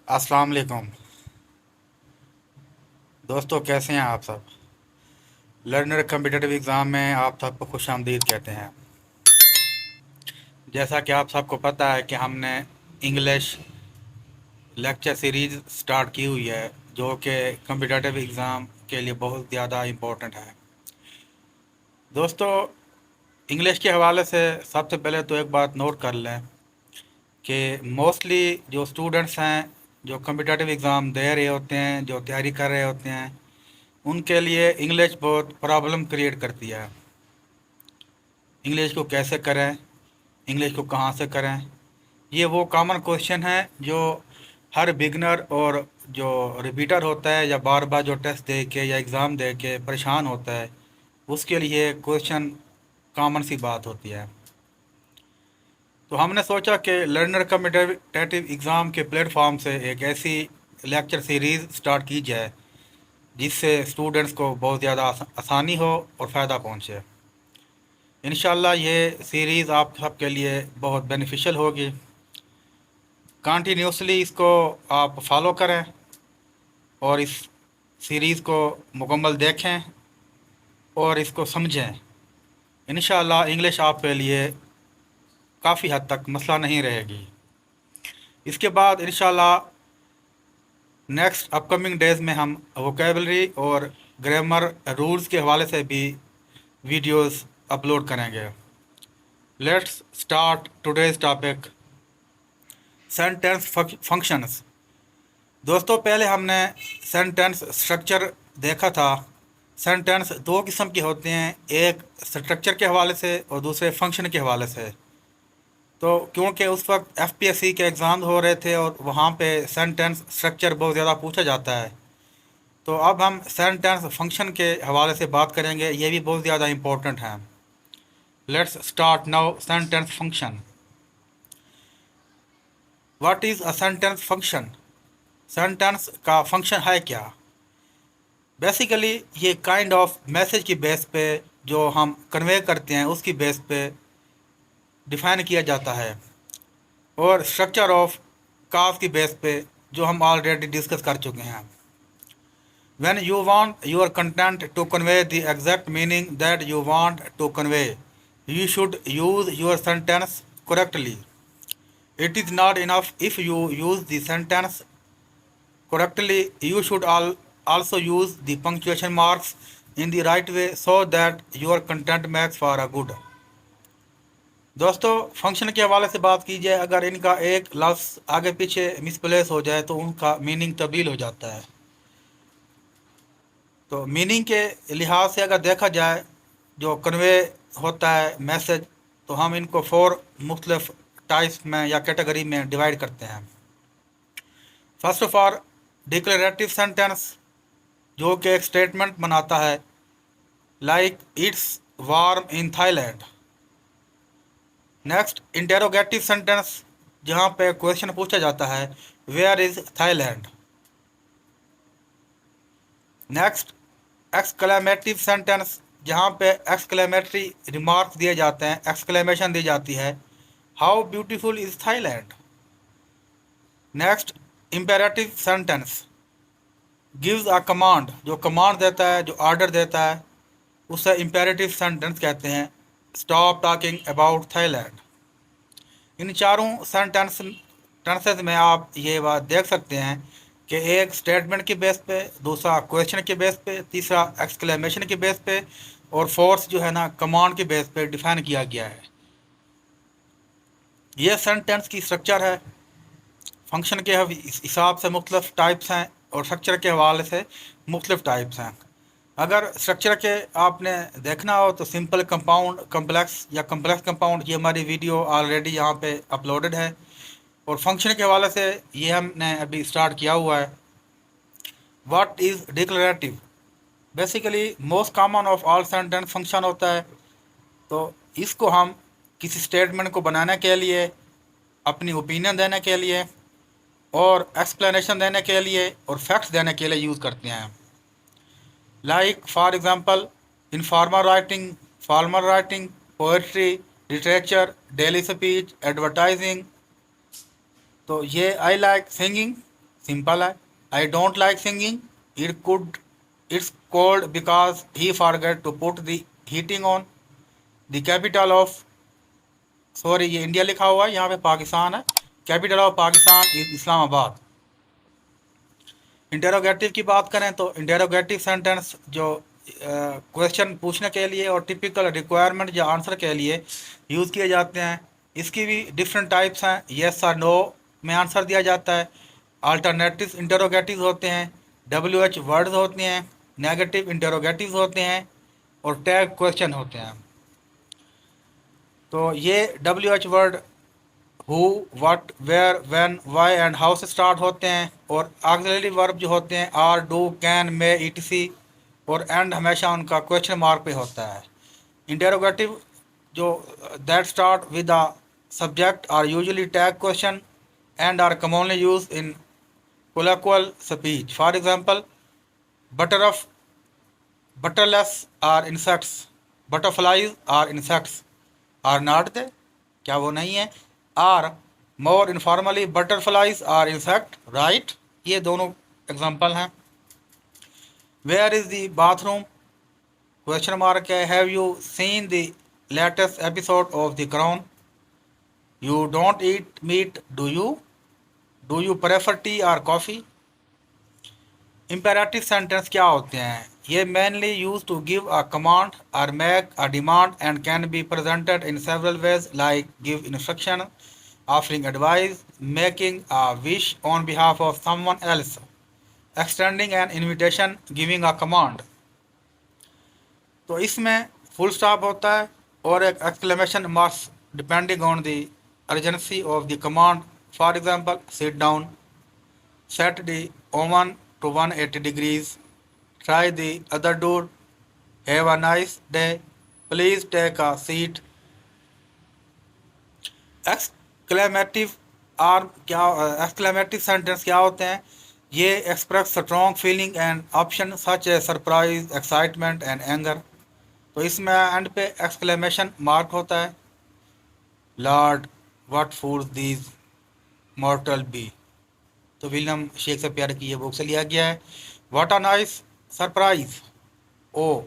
अस्सलाम वालेकुम दोस्तों, कैसे हैं आप सब। लर्नर कम्पिटिटिव एग्ज़ाम में आप सबको खुश आमदीद कहते हैं। जैसा कि आप सबको पता है कि हमने इंग्लिश लेक्चर सीरीज़ स्टार्ट की हुई है, जो कि कम्पिटिटिव एग्ज़ाम के लिए बहुत ज़्यादा इम्पोर्टेंट है। दोस्तों, इंग्लिश के हवाले से सबसे पहले तो एक बात नोट कर लें कि मोस्टली जो स्टूडेंट्स हैं, जो कम्पिटिटिव एग्ज़ाम दे रहे होते हैं, जो तैयारी कर रहे होते हैं, उनके लिए इंग्लिश बहुत प्रॉब्लम क्रिएट करती है। इंग्लिश को कैसे करें, इंग्लिश को कहाँ से करें, ये वो कॉमन क्वेश्चन है जो हर बिगनर और जो रिपीटर होता है या बार बार जो टेस्ट दे के या एग्ज़ाम दे के परेशान होता है, उसके लिए क्वेश्चन कॉमन सी बात होती है। तो हमने सोचा कि लर्नर कम्पिटिटिव एग्ज़ाम के प्लेटफॉर्म से एक ऐसी लेक्चर सीरीज़ स्टार्ट की जाए जिससे स्टूडेंट्स को बहुत ज़्यादा आसानी हो और फ़ायदा पहुँचे। इंशाल्लाह ये सीरीज़ आप सबके लिए बहुत बेनिफिशियल होगी। कंटिन्यूसली इसको आप फॉलो करें और इस सीरीज़ को मुकम्मल देखें और इसको समझें। इंशाल्लाह इंग्लिश आपके लिए काफ़ी हद तक मसला नहीं रहेगी। इसके बाद इंशाल्लाह नेक्स्ट अपकमिंग डेज़ में हम वोकेबलरी और ग्रामर रूल्स के हवाले से भी वीडियोस अपलोड करेंगे। Let's start today's topic, sentence functions. दोस्तों, पहले हमने सेंटेंस स्ट्रक्चर देखा था। सेंटेंस दो किस्म के होते हैं, एक स्ट्रक्चर के हवाले से और दूसरे फंक्शन के हवाले से। तो क्योंकि उस वक्त एफपीएससी के एग्ज़ाम हो रहे थे और वहाँ पे सेंटेंस स्ट्रक्चर बहुत ज़्यादा पूछा जाता है, तो अब हम सेंटेंस फंक्शन के हवाले से बात करेंगे। ये भी बहुत ज़्यादा इम्पोर्टेंट है। Let's start now sentence function. What is a sentence function? Sentence का फंक्शन है क्या? बेसिकली ये काइंड ऑफ मैसेज की बेस पे जो हम कन्वे करते हैं उसकी बेस पे डिफ़ाइन किया जाता है, और स्ट्रक्चर ऑफ काज की बेस पे जो हम ऑलरेडी डिस्कस कर चुके हैं। When you want your content to convey the exact meaning that you want to convey, you should use your sentence correctly. It is not enough if you use the sentence correctly, you should also use the punctuation marks in the right way so that your content makes for a good। दोस्तों, function के हवाले से बात की जाए, अगर इनका एक लफ्ज़ आगे पीछे मिसप्लेस हो जाए तो उनका मीनिंग तब्दील हो जाता है। तो मीनिंग के लिहाज से अगर देखा जाए, जो कन्वे होता है मैसेज, तो हम इनको 4 मुख्तलिफ टाइप्स में या कैटेगरी में डिवाइड करते हैं। First of all, declarative sentence, जो कि एक स्टेटमेंट बनाता है, like it's warm in Thailand. Next, interrogative sentence, जहाँ पे क्वेश्चन पूछा जाता है, where is Thailand. Next, exclamative sentence, जहाँ पे एक्सक्लेमेटरी रिमार्क्स दिए जाते हैं, एक्सक्लेमेशन दी जाती है, how beautiful is Thailand. Next, imperative sentence, gives a command, जो कमांड देता है, जो ऑर्डर देता है, उसे इम्पेरेटिव सेंटेंस कहते हैं, स्टॉप टॉकिंग अबाउट थाईलैंड। इन चारों टेंसेस में आप ये बात देख सकते हैं कि एक स्टेटमेंट के बेस पे, दूसरा क्वेश्चन के बेस पे, तीसरा एक्सक्लेमेशन के बेस पे, और फोर्थ जो है ना कमांड के बेस पे डिफाइन किया गया है। ये सेंटेंस की स्ट्रक्चर है। फंक्शन के हिसाब से मुख्तलिफ टाइप्स हैं और स्ट्रक्चर के हवाले से मुख्तलिफ टाइप्स हैं। अगर स्ट्रक्चर के आपने देखना हो तो सिंपल, कंपाउंड, कम्प्लेक्स या कम्प्लेक्स कंपाउंड, ये हमारी वीडियो ऑलरेडी यहाँ पे अपलोडेड है। और फंक्शन के हवाले से ये हमने अभी स्टार्ट किया हुआ है। What is declarative? Basically most common of all sentence function होता है। तो इसको हम किसी स्टेटमेंट को बनाने के लिए, अपनी ओपिनियन देने के लिए और एक्सप्लेनेशन देने के लिए और फैक्ट्स देने के लिए यूज़ करते हैं। Like for example, formal writing, poetry, literature, daily speech, advertising. तो ये आई लाइक सिंगिंग, सिंपल है। I don't like singing, it's cold because he forget to put the heating on. The capital of, sorry ये India लिखा हुआ है, यहाँ पे पाकिस्तान है। Capital of Pakistan is Islamabad. Interrogative की बात करें तो इंटेरोगेटिव सेंटेंस जो क्वेश्चन पूछने के लिए और टिपिकल रिक्वायरमेंट या आंसर के लिए यूज़ किए जाते हैं। इसकी भी डिफरेंट टाइप्स हैं। येस और नो में आंसर दिया जाता है। अल्टरनेटिव इंटेरोगेटिव होते हैं, WH वर्ड्स होते हैं, नेगेटिव इंटेरोगेटिव होते हैं और टैग क्वेश्चन होते हैं। तो ये WH word who, what, where, when, why and how से स्टार्ट होते हैं और ऑक्सिलरी वर्ब जो होते हैं are, do, can, may, etc और एंड हमेशा उनका क्वेश्चन मार्क पे होता है। इंटेरोगेटिव जो that start with the subject are usually tag question and are commonly used in colloquial speech. For example, butterless are insects, butterflies are insects, are not they? क्या वो नहीं है? Are more informally butterflies are insect, right? ये दोनों example हैं। Where is the bathroom? Question mark है। Have you seen the latest episode of The Crown? You don't eat meat, do you? Do you prefer tea or coffee? Imperative sentence क्या होते हैं? ये mainly use to give a command or make a demand and can be presented in several ways like give instruction, offering advice, making a wish on behalf of someone else, extending an invitation, giving a command. तो इसमें full stop होता है और एक exclamation marks depending on the urgency of the command. For example, sit down, set the oven to 180 degrees, try the other door, have a nice day, please take a seat. Exclamative और क्या exclamative sentence क्या होते हैं? ये express strong feeling and option such as surprise, excitement and anger। तो इसमें and पे exclamation mark होता है। Lord, what fools these mortal be, तो विलियम शेक्सपियर की ये बुक से लिया गया है। What a nice surprise, oh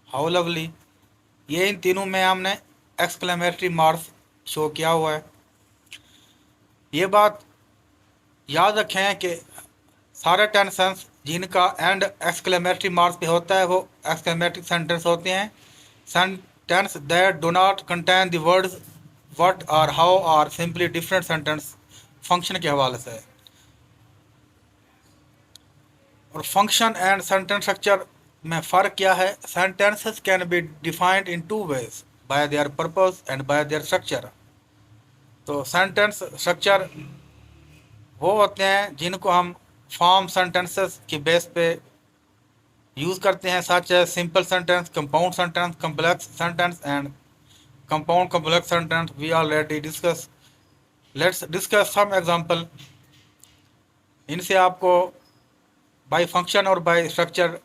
how lovely. ये इन तीनों में हमने एक्सक्लेमेटरी मार्क्स शो किया हुआ है। ये बात याद रखें कि सारे टेंसेंस जिनका एंड एक्सक्लेमेटरी मार्क्स पे होता है वो एक्सक्लेमेटरी सेंटेंस होते हैं। Sentence that do not contain the words what or how are simply different sentence function के हवाले से। और फंक्शन एंड सेंटेंस स्ट्रक्चर में फ़र्क क्या है? Sentences can be defined in two ways, by their purpose and by their structure. तो sentence structure वो होते हैं जिनको हम फॉर्म सेंटेंसेस के बेस पे यूज़ करते हैं, सच है simple sentence, compound sentence, complex sentence and compound complex sentence we already discuss. Let's discuss some example। इनसे आपको बाय फंक्शन और बाय स्ट्रक्चर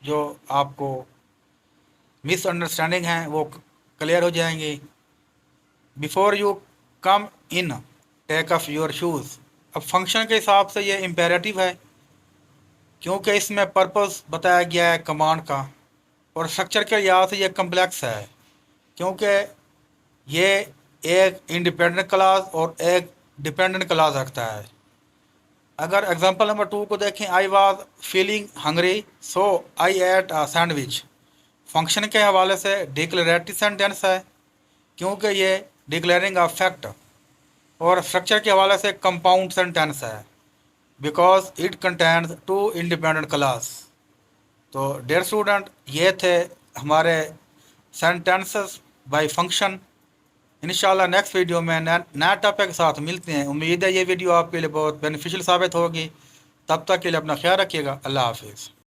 जो आपको मिसअंडरस्टैंडिंग है वो क्लियर हो जाएंगी। Before you come in take off your shoes. अब फंक्शन के हिसाब से ये इम्पेरेटिव है क्योंकि इसमें पर्पस बताया गया है कमांड का, और स्ट्रक्चर के लिहाज से ये कम्प्लेक्स है क्योंकि ये एक इंडिपेंडेंट क्लास और एक डिपेंडेंट क्लास रखता है। अगर एग्जांपल नंबर 2 को देखें, I was feeling hungry so I at a sandwich. Function के हवाले से डिक्लेरेटिव सेंटेंस है क्योंकि ये डिक्लेयरिंग अ फैक्ट, और स्ट्रक्चर के हवाले से कंपाउंड सेंटेंस है because it contains 2 independent class. तो डियर स्टूडेंट, ये थे हमारे सेंटेंसेस बाय फंक्शन। इंशाल्लाह नेक्स्ट वीडियो में नया टॉपिक के साथ मिलते हैं। उम्मीद है ये वीडियो आपके लिए बहुत बेनिफिशियल साबित होगी। तब तक के लिए अपना ख्याल रखिएगा। अल्लाह हाफिज़।